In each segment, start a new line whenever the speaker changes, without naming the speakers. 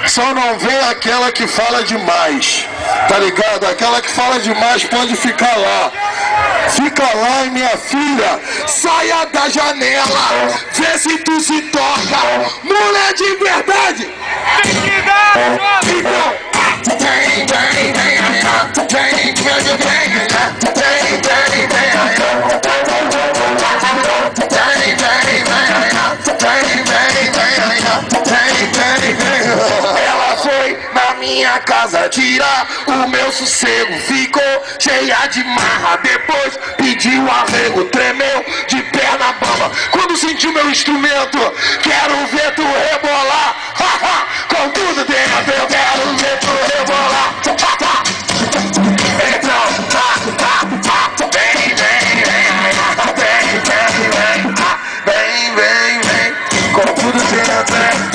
Só não vem aquela que fala demais, tá ligado? Aquela que fala demais pode ficar lá. Fica lá, minha filha, saia da janela, vê se tu se toca, mulher de verdade. Ela foi na minha casa tirar o meu sossego, ficou cheia de marra, depois pediu arrego, tremeu de perna bamba. Quando sentiu meu instrumento, quero ver tu rebolar, com tudo dentro, eu quero ver tu rebolar. Então, vem, com tudo dentro.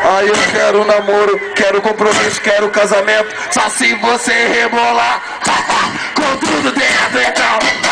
Aí eu quero namoro, quero compromisso, quero casamento, só se você rebolar com tudo dentro, então.